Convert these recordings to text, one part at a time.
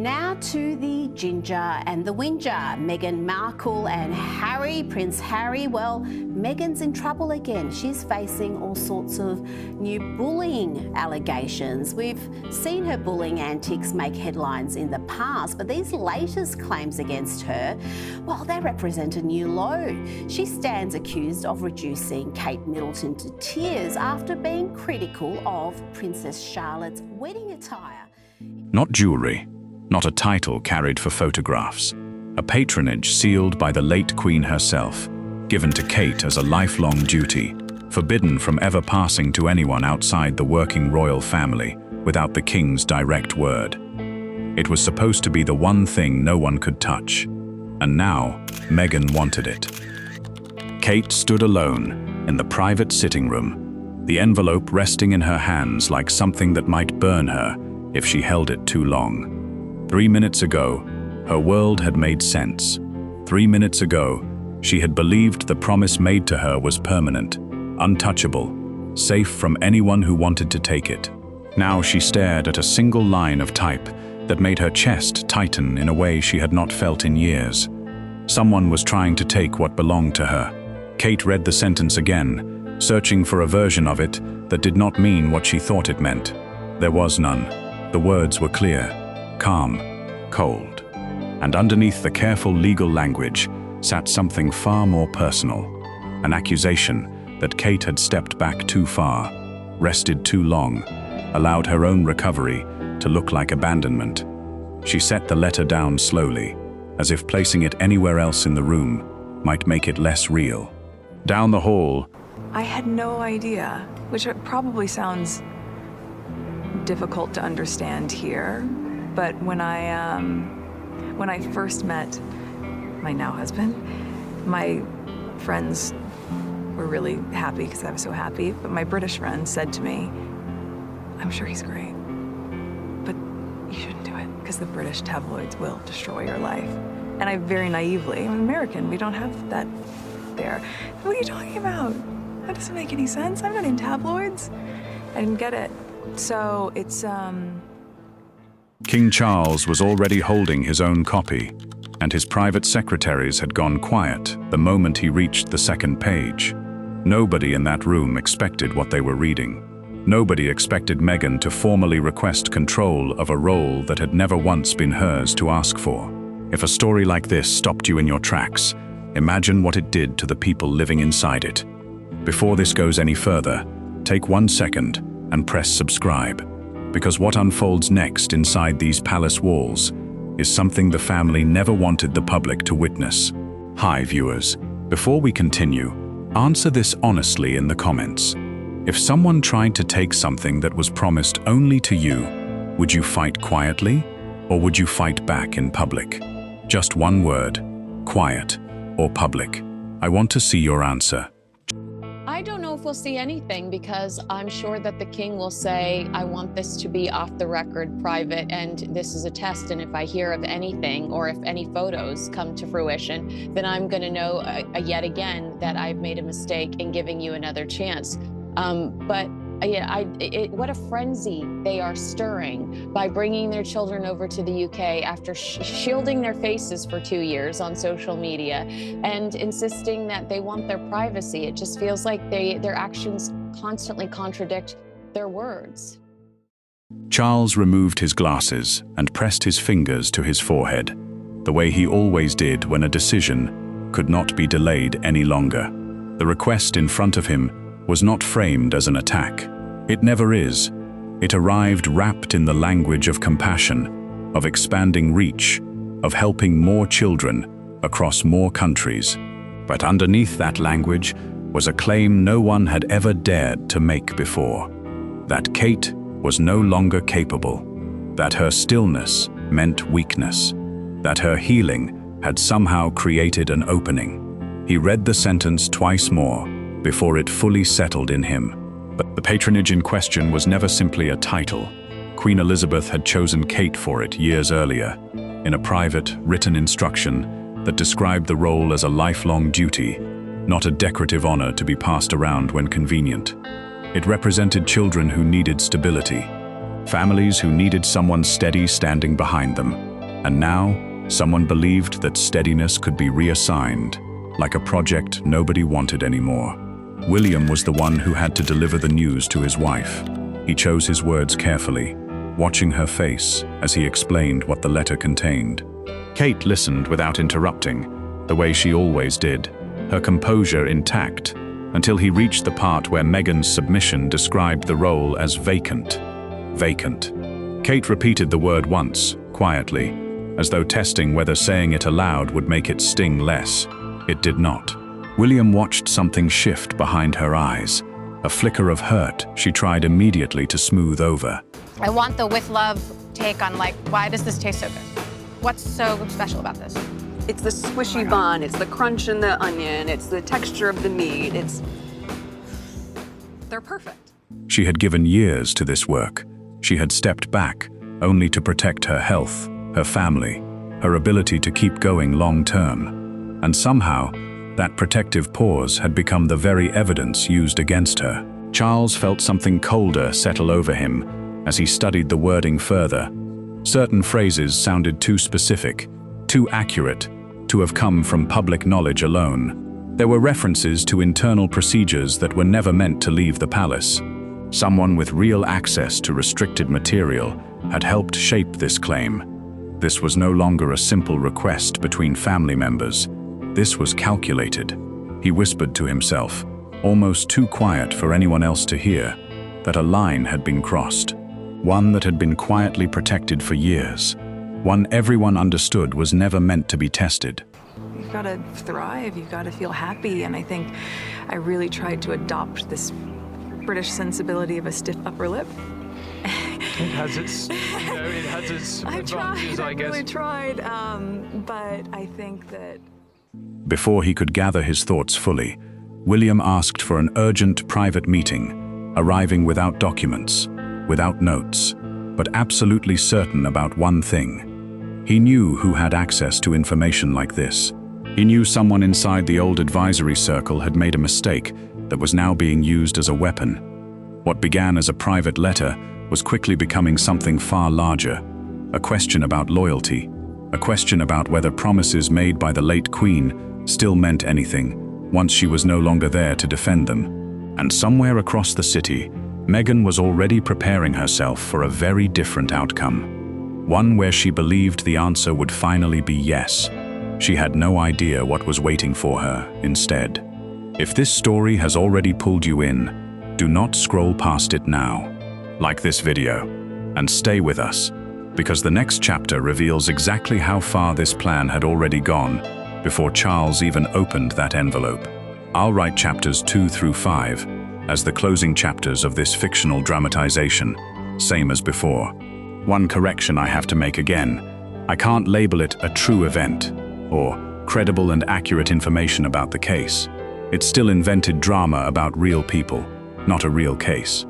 Now to the Ginger and the Windsor, Meghan Markle and Harry, Prince Harry. Well, Meghan's in trouble again. She's facing all sorts of new bullying allegations. We've seen her bullying antics make headlines in the past, but these latest claims against her, well, they represent a new low. She stands accused of reducing Kate Middleton to tears after being critical of Princess Charlotte's wedding attire. Not jewellery. Not a title carried for photographs. A patronage sealed by the late Queen herself, given to Kate as a lifelong duty, forbidden from ever passing to anyone outside the working royal family without the King's direct word. It was supposed to be the one thing no one could touch, and now Meghan wanted it. Kate stood alone in the private sitting room, the envelope resting in her hands like something that might burn her if she held it too long. 3 minutes ago, her world had made sense. 3 minutes ago, she had believed the promise made to her was permanent, untouchable, safe from anyone who wanted to take it. Now she stared at a single line of type that made her chest tighten in a way she had not felt in years. Someone was trying to take what belonged to her. Kate read the sentence again, searching for a version of it that did not mean what she thought it meant. There was none. The words were clear. Calm, cold, and underneath the careful legal language sat something far more personal, an accusation that Kate had stepped back too far, rested too long, allowed her own recovery to look like abandonment. She set the letter down slowly, as if placing it anywhere else in the room might make it less real. Down the hall, I had no idea, which probably sounds difficult to understand here. But when I first met my now husband, my friends were really happy because I was so happy. But my British friends said to me, "I'm sure he's great, but you shouldn't do it because the British tabloids will destroy your life." And I very naively, I'm American, we don't have that there. What are you talking about? That doesn't make any sense. I'm not in tabloids. I didn't get it. So it's, King Charles was already holding his own copy, and his private secretaries had gone quiet the moment he reached the second page. Nobody in that room expected what they were reading. Nobody expected Meghan to formally request control of a role that had never once been hers to ask for. If a story like this stopped you in your tracks, imagine what it did to the people living inside it. Before this goes any further, take 1 second and press subscribe. Because what unfolds next inside these palace walls is something the family never wanted the public to witness. Hi viewers, before we continue, answer this honestly in the comments. If someone tried to take something that was promised only to you, would you fight quietly or would you fight back in public? Just one word, quiet or public. I want to see your answer. I don't know if we'll see anything because I'm sure that the king will say, I want this to be off the record, private, and this is a test. And if I hear of anything or if any photos come to fruition, then I'm going to know yet again that I've made a mistake in giving you another chance. What a frenzy they are stirring by bringing their children over to the UK after shielding their faces for 2 years on social media and insisting that they want their privacy. It just feels like their actions constantly contradict their words. Charles removed his glasses and pressed his fingers to his forehead, the way he always did when a decision could not be delayed any longer. The request in front of him was not framed as an attack. It never is. It arrived wrapped in the language of compassion, of expanding reach, of helping more children across more countries. But underneath that language was a claim no one had ever dared to make before. That Kate was no longer capable. That her stillness meant weakness. That her healing had somehow created an opening. He read the sentence twice more before it fully settled in him. But the patronage in question was never simply a title. Queen Elizabeth had chosen Kate for it years earlier, in a private, written instruction that described the role as a lifelong duty, not a decorative honor to be passed around when convenient. It represented children who needed stability, families who needed someone steady standing behind them, And now, someone believed that steadiness could be reassigned, like a project nobody wanted anymore. William was the one who had to deliver the news to his wife. He chose his words carefully, watching her face as he explained what the letter contained. Kate listened without interrupting, the way she always did, her composure intact, until he reached the part where Meghan's submission described the role as vacant. Vacant. Kate repeated the word once, quietly, as though testing whether saying it aloud would make it sting less. It did not. William watched something shift behind her eyes, a flicker of hurt she tried immediately to smooth over. I want the with love take on, like, why does this taste so good? What's so special about this? It's the squishy bun, it's the crunch in the onion, it's the texture of the meat, they're perfect. She had given years to this work. She had stepped back, only to protect her health, her family, her ability to keep going long-term. And somehow, that protective pause had become the very evidence used against her. Charles felt something colder settle over him as he studied the wording further. Certain phrases sounded too specific, too accurate, to have come from public knowledge alone. There were references to internal procedures that were never meant to leave the palace. Someone with real access to restricted material had helped shape this claim. This was no longer a simple request between family members. This was calculated. He whispered to himself, almost too quiet for anyone else to hear, that a line had been crossed. One that had been quietly protected for years. One everyone understood was never meant to be tested. You've got to thrive, you've got to feel happy, and I think I really tried to adopt this British sensibility of a stiff upper lip. It has its advantages, I guess. I really tried, but I think that... Before he could gather his thoughts fully, William asked for an urgent private meeting, arriving without documents, without notes, but absolutely certain about one thing. He knew who had access to information like this. He knew someone inside the old advisory circle had made a mistake that was now being used as a weapon. What began as a private letter was quickly becoming something far larger, a question about loyalty, a question about whether promises made by the late Queen still meant anything once she was no longer there to defend them. And somewhere across the city, Meghan was already preparing herself for a very different outcome. One where she believed the answer would finally be yes. She had no idea what was waiting for her instead. If this story has already pulled you in, do not scroll past it now. Like this video, and stay with us, because the next chapter reveals exactly how far this plan had already gone before Charles even opened that envelope. I'll write chapters 2 through 5 as the closing chapters of this fictional dramatization, same as before. One correction I have to make again. I can't label it a true event, or credible and accurate information about the case. It's still invented drama about real people, not a real case.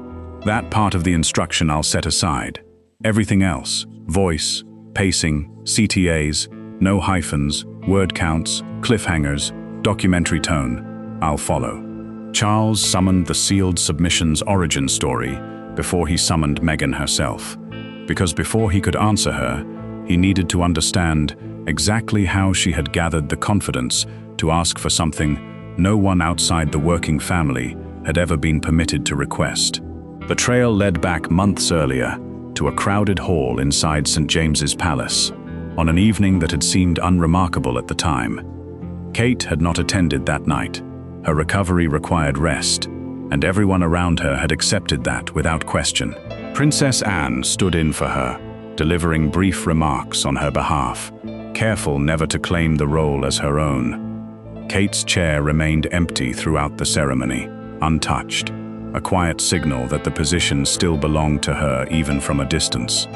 That part of the instruction I'll set aside. Everything else, voice, pacing, CTAs, no hyphens, word counts, cliffhangers, documentary tone, I'll follow. Charles summoned the sealed submission's origin story before he summoned Meghan herself. Because before he could answer her, he needed to understand exactly how she had gathered the confidence to ask for something no one outside the working family had ever been permitted to request. The trail led back months earlier to a crowded hall inside St. James's Palace, on an evening that had seemed unremarkable at the time. Kate had not attended that night. Her recovery required rest, and everyone around her had accepted that without question. Princess Anne stood in for her, delivering brief remarks on her behalf, careful never to claim the role as her own. Kate's chair remained empty throughout the ceremony, untouched, a quiet signal that the position still belonged to her even from a distance.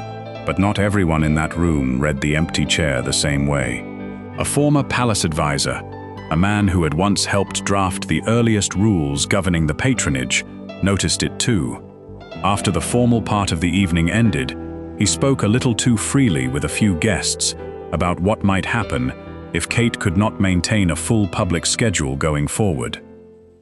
But not everyone in that room read the empty chair the same way. A former palace advisor, a man who had once helped draft the earliest rules governing the patronage, noticed it too. After the formal part of the evening ended, he spoke a little too freely with a few guests about what might happen if Kate could not maintain a full public schedule going forward.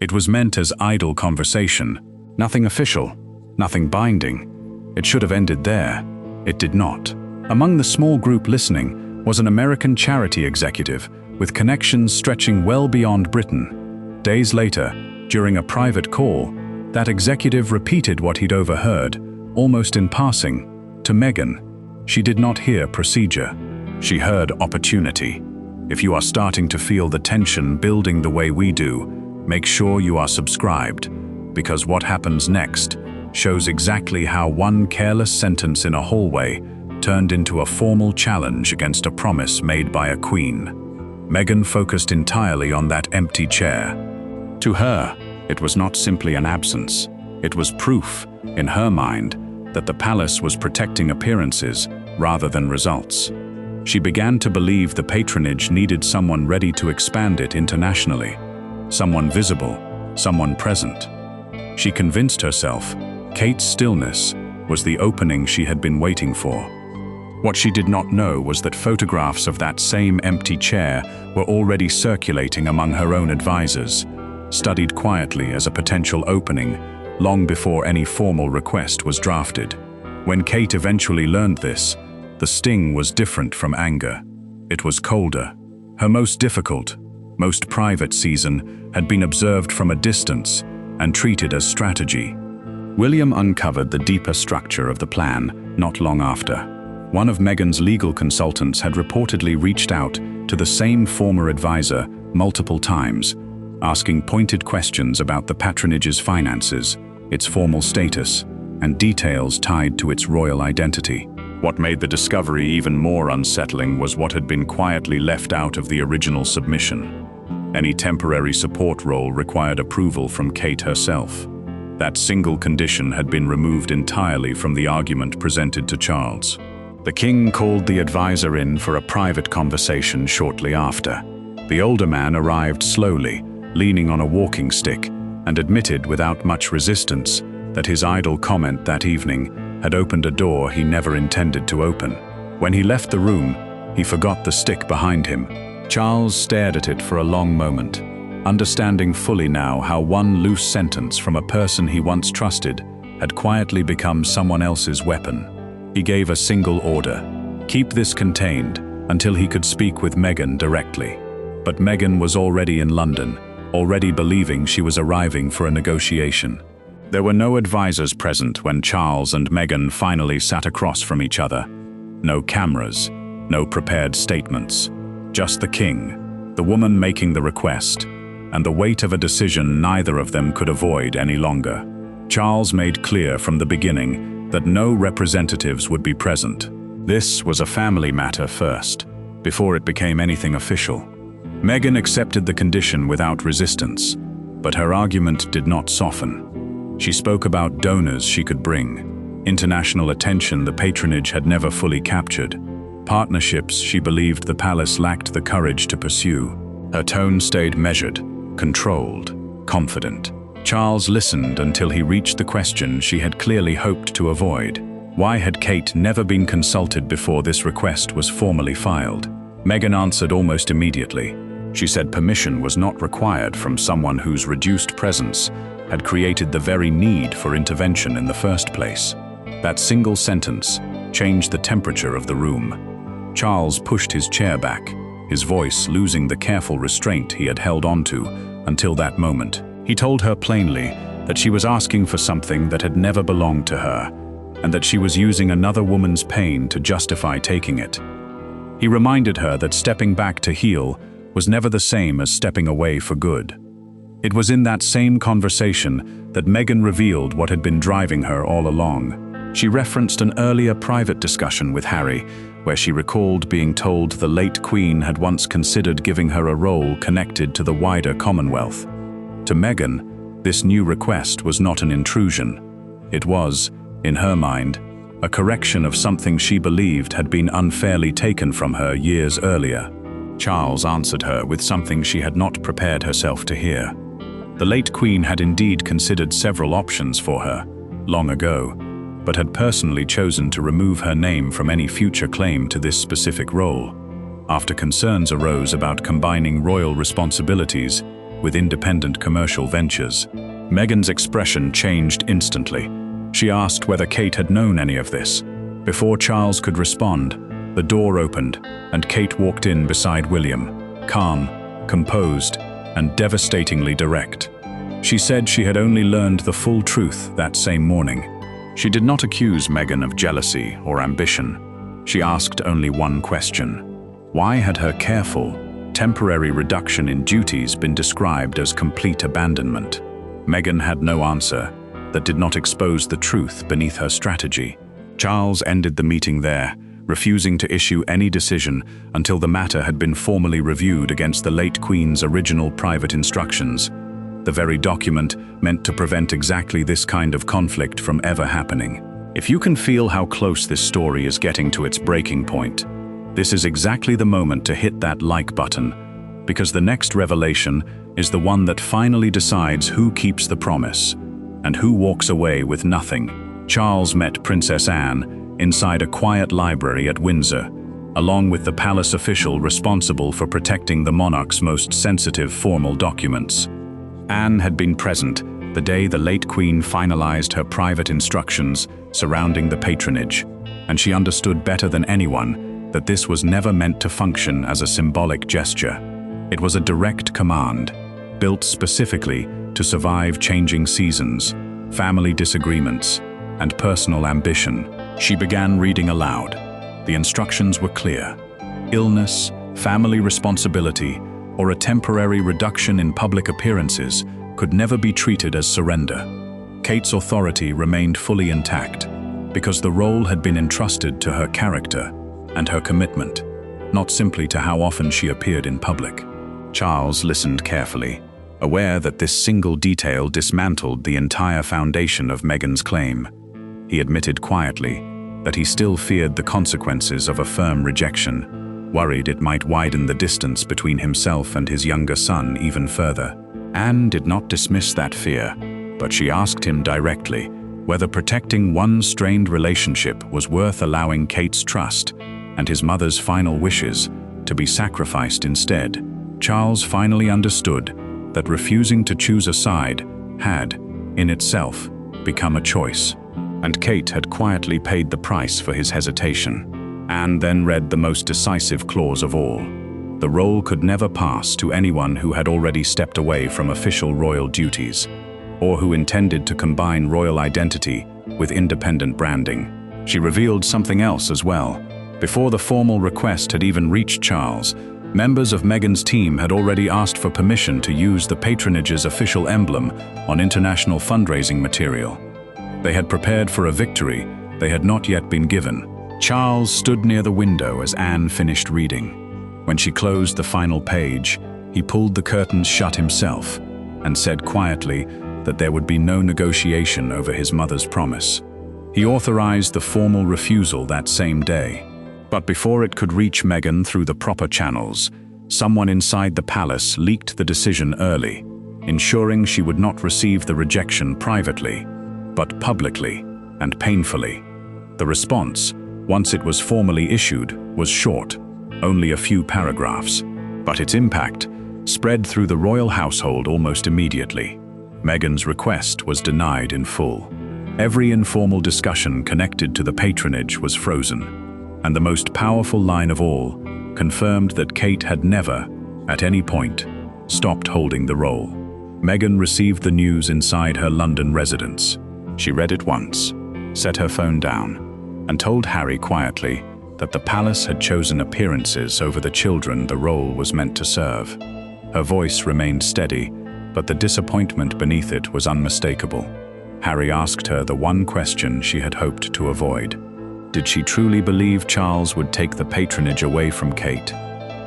It was meant as idle conversation, nothing official, nothing binding. It should have ended there. It did not. Among the small group listening, was an American charity executive with connections stretching well beyond Britain. Days later, during a private call, that executive repeated what he'd overheard, almost in passing, to Meghan. She did not hear procedure. She heard opportunity. If you are starting to feel the tension building the way we do, make sure you are subscribed, because what happens next shows exactly how one careless sentence in a hallway turned into a formal challenge against a promise made by a queen. Meghan focused entirely on that empty chair. To her, it was not simply an absence. It was proof, in her mind, that the palace was protecting appearances rather than results. She began to believe the patronage needed someone ready to expand it internationally, someone visible, someone present. She convinced herself Kate's stillness was the opening she had been waiting for. What she did not know was that photographs of that same empty chair were already circulating among her own advisors, studied quietly as a potential opening long before any formal request was drafted. When Kate eventually learned this, the sting was different from anger. It was colder. Her most difficult, most private season had been observed from a distance and treated as strategy. William uncovered the deeper structure of the plan not long after. One of Meghan's legal consultants had reportedly reached out to the same former advisor multiple times, asking pointed questions about the patronage's finances, its formal status, and details tied to its royal identity. What made the discovery even more unsettling was what had been quietly left out of the original submission. Any temporary support role required approval from Kate herself. That single condition had been removed entirely from the argument presented to Charles. The king called the advisor in for a private conversation shortly after. The older man arrived slowly, leaning on a walking stick, and admitted without much resistance that his idle comment that evening had opened a door he never intended to open. When he left the room, he forgot the stick behind him. Charles stared at it for a long moment, understanding fully now how one loose sentence from a person he once trusted had quietly become someone else's weapon. He gave a single order: keep this contained until he could speak with Meghan directly. But Meghan was already in London, already believing she was arriving for a negotiation. There were no advisors present when Charles and Meghan finally sat across from each other. No cameras, no prepared statements. Just the king, the woman making the request, and the weight of a decision neither of them could avoid any longer. Charles made clear from the beginning that no representatives would be present. This was a family matter first, before it became anything official. Meghan accepted the condition without resistance, but her argument did not soften. She spoke about donors she could bring, international attention the patronage had never fully captured, partnerships she believed the palace lacked the courage to pursue. Her tone stayed measured, controlled, confident. Charles listened until he reached the question she had clearly hoped to avoid. Why had Kate never been consulted before this request was formally filed? Meghan answered almost immediately. She said permission was not required from someone whose reduced presence had created the very need for intervention in the first place. That single sentence changed the temperature of the room. Charles pushed his chair back, his voice losing the careful restraint he had held onto until that moment. He told her plainly that she was asking for something that had never belonged to her, and that she was using another woman's pain to justify taking it. He reminded her that stepping back to heal was never the same as stepping away for good. It was in that same conversation that Meghan revealed what had been driving her all along. She referenced an earlier private discussion with Harry, where she recalled being told the late Queen had once considered giving her a role connected to the wider Commonwealth. To Meghan, this new request was not an intrusion. It was, in her mind, a correction of something she believed had been unfairly taken from her years earlier. Charles answered her with something she had not prepared herself to hear. The late Queen had indeed considered several options for her, long ago, but had personally chosen to remove her name from any future claim to this specific role, after concerns arose about combining royal responsibilities with independent commercial ventures. Meghan's expression changed instantly. She asked whether Kate had known any of this. Before Charles could respond, The door opened, and Kate walked in beside William, calm, composed, and devastatingly direct. She said she had only learned the full truth that same morning. She did not accuse Meghan of jealousy or ambition. She asked only one question. Why had her careful, temporary reduction in duties been described as complete abandonment? Meghan had no answer that did not expose the truth beneath her strategy. Charles ended the meeting there, refusing to issue any decision until the matter had been formally reviewed against the late Queen's original private instructions. The very document meant to prevent exactly this kind of conflict from ever happening. If you can feel how close this story is getting to its breaking point, this is exactly the moment to hit that like button, because the next revelation is the one that finally decides who keeps the promise and who walks away with nothing. Charles met Princess Anne inside a quiet library at Windsor, along with the palace official responsible for protecting the monarch's most sensitive formal documents. Anne had been present the day the late Queen finalized her private instructions surrounding the patronage, and she understood better than anyone that this was never meant to function as a symbolic gesture. It was a direct command, built specifically to survive changing seasons, family disagreements, and personal ambition. She began reading aloud. The instructions were clear. Illness, family responsibility, or a temporary reduction in public appearances could never be treated as surrender. Kate's authority remained fully intact because the role had been entrusted to her character and her commitment, not simply to how often she appeared in public. Charles listened carefully, aware that this single detail dismantled the entire foundation of Meghan's claim. He admitted quietly that he still feared the consequences of a firm rejection, worried it might widen the distance between himself and his younger son even further. Anne did not dismiss that fear, but she asked him directly whether protecting one strained relationship was worth allowing Kate's trust and his mother's final wishes to be sacrificed instead. Charles finally understood that refusing to choose a side had, in itself, become a choice, and Kate had quietly paid the price for his hesitation. Anne then read the most decisive clause of all. The role could never pass to anyone who had already stepped away from official royal duties, or who intended to combine royal identity with independent branding. She revealed something else as well. Before the formal request had even reached Charles, members of Meghan's team had already asked for permission to use the patronage's official emblem on international fundraising material. They had prepared for a victory they had not yet been given. Charles stood near the window as Anne finished reading. When she closed the final page, he pulled the curtains shut himself and said quietly that there would be no negotiation over his mother's promise. He authorized the formal refusal that same day. But before it could reach Meghan through the proper channels, someone inside the palace leaked the decision early, ensuring she would not receive the rejection privately, but publicly and painfully. The response, once it was formally issued, was short, only a few paragraphs, but its impact spread through the royal household almost immediately. Meghan's request was denied in full. Every informal discussion connected to the patronage was frozen, and the most powerful line of all confirmed that Kate had never, at any point, stopped holding the role. Meghan received the news inside her London residence. She read it once, set her phone down, and told Harry quietly that the palace had chosen appearances over the children the role was meant to serve. Her voice remained steady, but the disappointment beneath it was unmistakable. Harry asked her the one question she had hoped to avoid. Did she truly believe Charles would take the patronage away from Kate?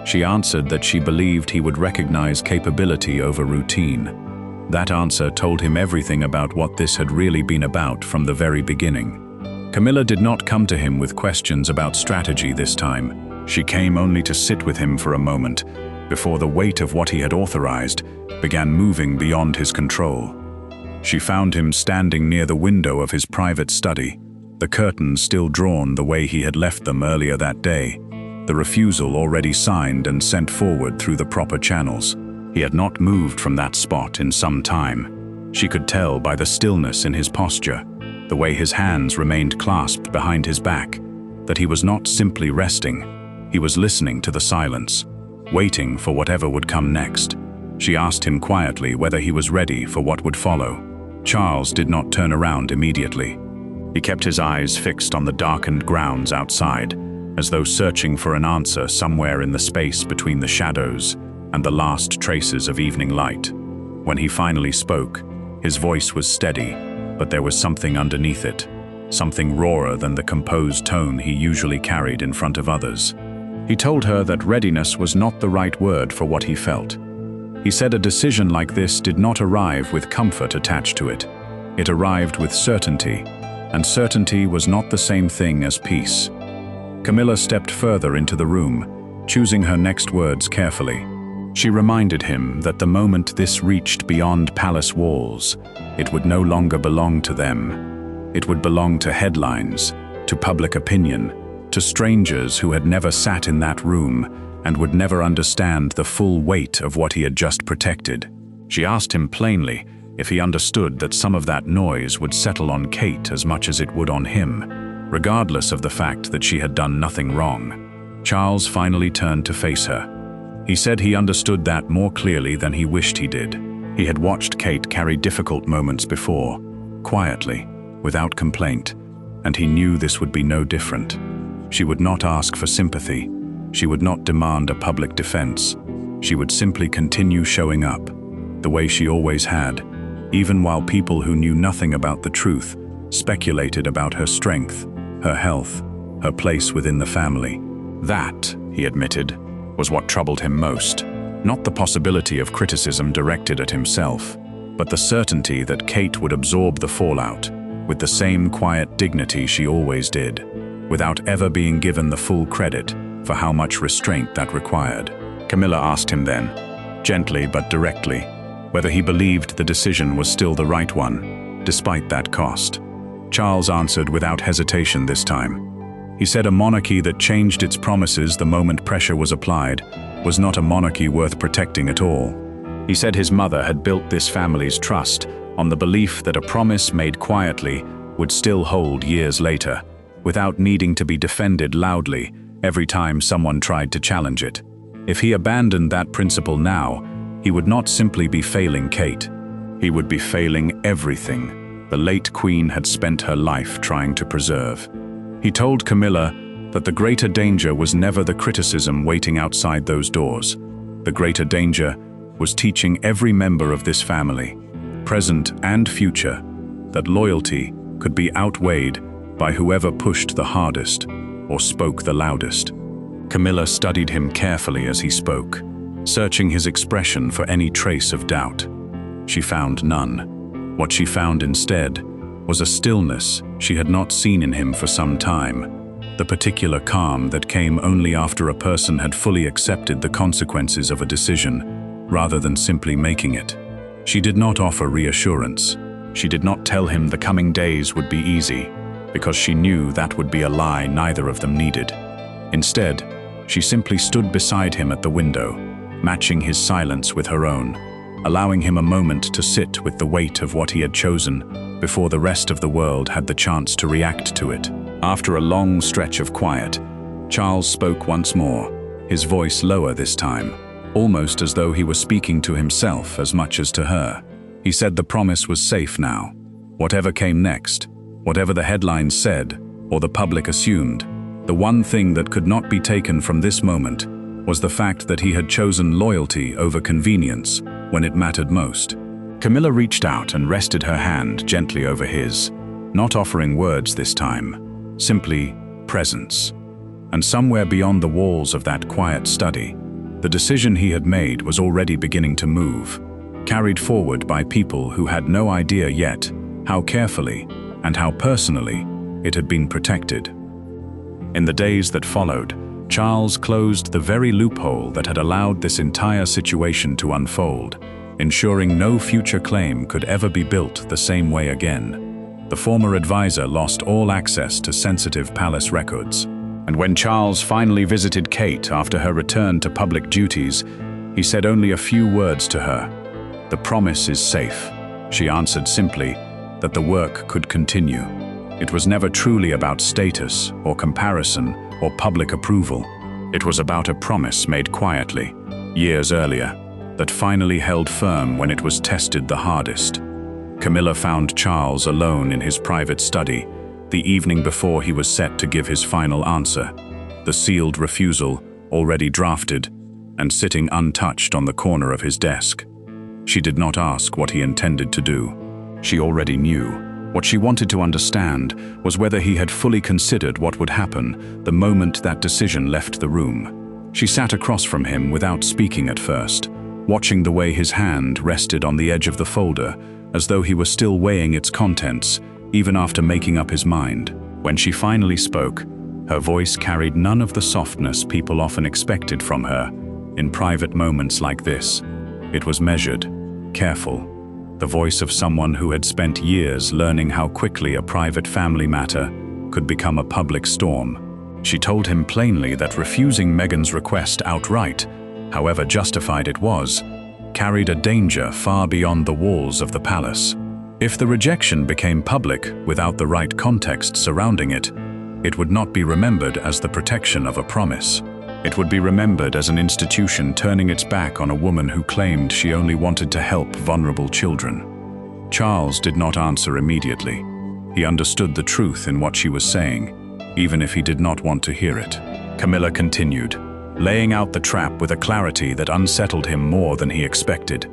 She answered that she believed he would recognize capability over routine. That answer told him everything about what this had really been about from the very beginning. Camilla did not come to him with questions about strategy this time. She came only to sit with him for a moment, before the weight of what he had authorized began moving beyond his control. She found him standing near the window of his private study, the curtains still drawn the way he had left them earlier that day, the refusal already signed and sent forward through the proper channels. He had not moved from that spot in some time. She could tell by the stillness in his posture, the way his hands remained clasped behind his back, that he was not simply resting, he was listening to the silence, waiting for whatever would come next. She asked him quietly whether he was ready for what would follow. Charles did not turn around immediately. He kept his eyes fixed on the darkened grounds outside, as though searching for an answer somewhere in the space between the shadows and the last traces of evening light. When he finally spoke, his voice was steady, but there was something underneath it, something rawer than the composed tone he usually carried in front of others. He told her that readiness was not the right word for what he felt. He said a decision like this did not arrive with comfort attached to it. It arrived with certainty, and certainty was not the same thing as peace. Camilla stepped further into the room, choosing her next words carefully. She reminded him that the moment this reached beyond palace walls, it would no longer belong to them. It would belong to headlines, to public opinion, to strangers who had never sat in that room and would never understand the full weight of what he had just protected. She asked him plainly if he understood that some of that noise would settle on Kate as much as it would on him, regardless of the fact that she had done nothing wrong. Charles finally turned to face her. He said he understood that more clearly than he wished he did. He had watched Kate carry difficult moments before, quietly, without complaint, and he knew this would be no different. She would not ask for sympathy. She would not demand a public defense. She would simply continue showing up, the way she always had, even while people who knew nothing about the truth speculated about her strength, her health, her place within the family. That, he admitted, was what troubled him most. Not the possibility of criticism directed at himself, but the certainty that Kate would absorb the fallout with the same quiet dignity she always did, without ever being given the full credit for how much restraint that required. Camilla asked him then, gently but directly, whether he believed the decision was still the right one, despite that cost. Charles answered without hesitation this time. He said a monarchy that changed its promises the moment pressure was applied was not a monarchy worth protecting at all. He said his mother had built this family's trust on the belief that a promise made quietly would still hold years later, without needing to be defended loudly every time someone tried to challenge it. If he abandoned that principle now, he would not simply be failing Kate. He would be failing everything the late Queen had spent her life trying to preserve. He told Camilla that the greater danger was never the criticism waiting outside those doors. The greater danger was teaching every member of this family, present and future, that loyalty could be outweighed by whoever pushed the hardest or spoke the loudest. Camilla studied him carefully as he spoke, searching his expression for any trace of doubt. She found none. What she found instead was a stillness she had not seen in him for some time, the particular calm that came only after a person had fully accepted the consequences of a decision, rather than simply making it. She did not offer reassurance. She did not tell him the coming days would be easy, because she knew that would be a lie neither of them needed. Instead, she simply stood beside him at the window, matching his silence with her own, allowing him a moment to sit with the weight of what he had chosen before the rest of the world had the chance to react to it. After a long stretch of quiet, Charles spoke once more, his voice lower this time, almost as though he were speaking to himself as much as to her. He said the promise was safe now. Whatever came next, whatever the headlines said or the public assumed, the one thing that could not be taken from this moment was the fact that he had chosen loyalty over convenience when it mattered most. Camilla reached out and rested her hand gently over his, not offering words this time, simply presence. And somewhere beyond the walls of that quiet study, the decision he had made was already beginning to move, carried forward by people who had no idea yet how carefully and how personally it had been protected. In the days that followed, Charles closed the very loophole that had allowed this entire situation to unfold, ensuring no future claim could ever be built the same way again. The former advisor lost all access to sensitive palace records, and when Charles finally visited Kate after her return to public duties, he said only a few words to her. "The promise is safe." She answered simply that the work could continue. It was never truly about status or comparison or public approval. It was about a promise made quietly, years earlier, that finally held firm when it was tested the hardest. Camilla found Charles alone in his private study, the evening before he was set to give his final answer, the sealed refusal already drafted and sitting untouched on the corner of his desk. She did not ask what he intended to do. She already knew. What she wanted to understand was whether he had fully considered what would happen the moment that decision left the room. She sat across from him without speaking at first, watching the way his hand rested on the edge of the folder, as though he were still weighing its contents, even after making up his mind. When she finally spoke, her voice carried none of the softness people often expected from her in private moments like this. It was measured, careful, the voice of someone who had spent years learning how quickly a private family matter could become a public storm. She told him plainly that refusing Meghan's request outright, however justified it was, carried a danger far beyond the walls of the palace. If the rejection became public without the right context surrounding it, it would not be remembered as the protection of a promise. It would be remembered as an institution turning its back on a woman who claimed she only wanted to help vulnerable children. Charles did not answer immediately. He understood the truth in what she was saying, even if he did not want to hear it. Camilla continued, laying out the trap with a clarity that unsettled him more than he expected.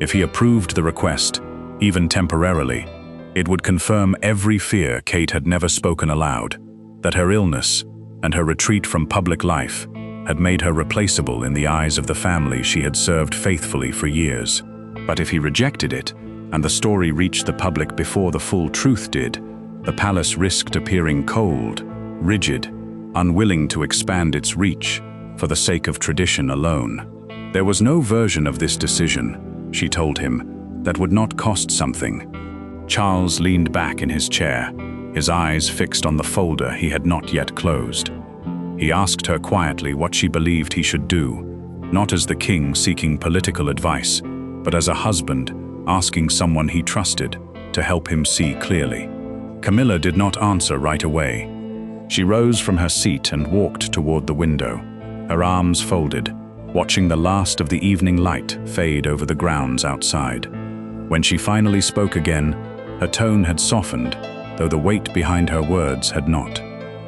If he approved the request, even temporarily, it would confirm every fear Kate had never spoken aloud, that her illness and her retreat from public life had made her replaceable in the eyes of the family she had served faithfully for years. But if he rejected it, and the story reached the public before the full truth did, the palace risked appearing cold, rigid, unwilling to expand its reach for the sake of tradition alone. There was no version of this decision, she told him, that would not cost something. Charles leaned back in his chair, his eyes fixed on the folder he had not yet closed. He asked her quietly what she believed he should do, not as the king seeking political advice, but as a husband asking someone he trusted to help him see clearly. Camilla did not answer right away. She rose from her seat and walked toward the window, her arms folded, watching the last of the evening light fade over the grounds outside. When she finally spoke again, her tone had softened, though the weight behind her words had not.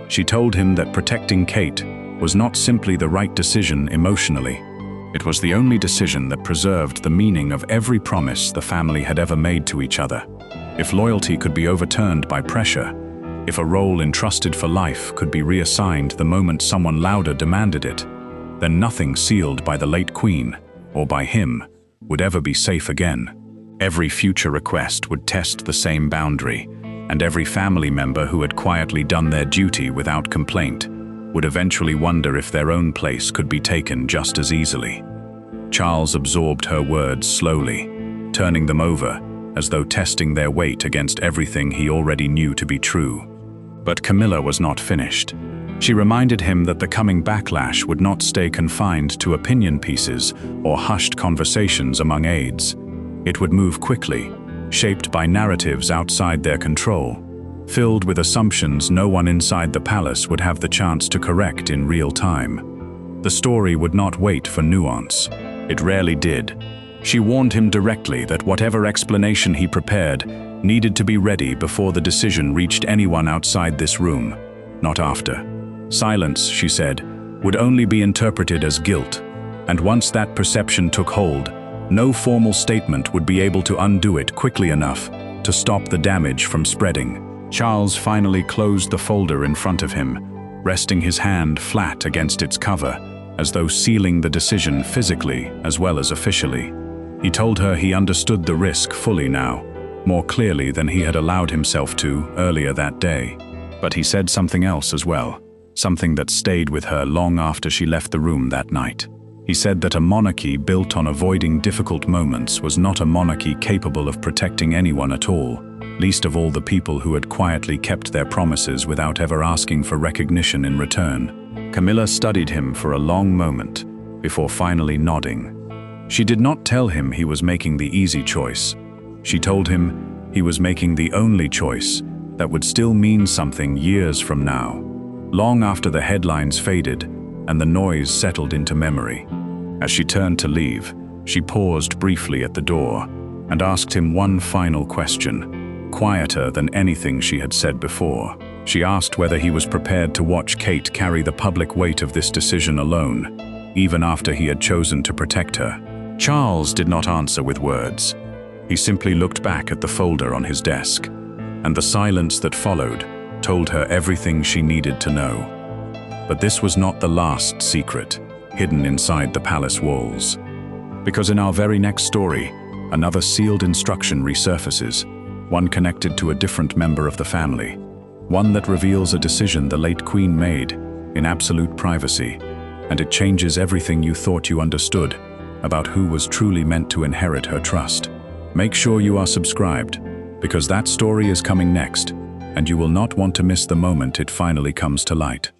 She told him that protecting Kate was not simply the right decision emotionally. It was the only decision that preserved the meaning of every promise the family had ever made to each other. If loyalty could be overturned by pressure, if a role entrusted for life could be reassigned the moment someone louder demanded it, then nothing sealed by the late Queen, or by him, would ever be safe again. Every future request would test the same boundary, and every family member who had quietly done their duty without complaint would eventually wonder if their own place could be taken just as easily. Charles absorbed her words slowly, turning them over as though testing their weight against everything he already knew to be true. But Camilla was not finished. She reminded him that the coming backlash would not stay confined to opinion pieces or hushed conversations among aides. It would move quickly, shaped by narratives outside their control, filled with assumptions no one inside the palace would have the chance to correct in real time. The story would not wait for nuance. It rarely did. She warned him directly that whatever explanation he prepared needed to be ready before the decision reached anyone outside this room, not after. Silence, she said, would only be interpreted as guilt, and once that perception took hold, no formal statement would be able to undo it quickly enough to stop the damage from spreading. Charles finally closed the folder in front of him, resting his hand flat against its cover, as though sealing the decision physically as well as officially. He told her he understood the risk fully now, more clearly than he had allowed himself to earlier that day. But he said something else as well, something that stayed with her long after she left the room that night. He said that a monarchy built on avoiding difficult moments was not a monarchy capable of protecting anyone at all, least of all the people who had quietly kept their promises without ever asking for recognition in return. Camilla studied him for a long moment before finally nodding. She did not tell him he was making the easy choice. She told him he was making the only choice that would still mean something years from now, long after the headlines faded and the noise settled into memory. As she turned to leave, she paused briefly at the door and asked him one final question, quieter than anything she had said before. She asked whether he was prepared to watch Kate carry the public weight of this decision alone, even after he had chosen to protect her. Charles did not answer with words. He simply looked back at the folder on his desk, and the silence that followed told her everything she needed to know. But this was not the last secret, hidden inside the palace walls. Because in our very next story, another sealed instruction resurfaces, one connected to a different member of the family, one that reveals a decision the late Queen made in absolute privacy, and it changes everything you thought you understood about who was truly meant to inherit her trust. Make sure you are subscribed, because that story is coming next, and you will not want to miss the moment it finally comes to light.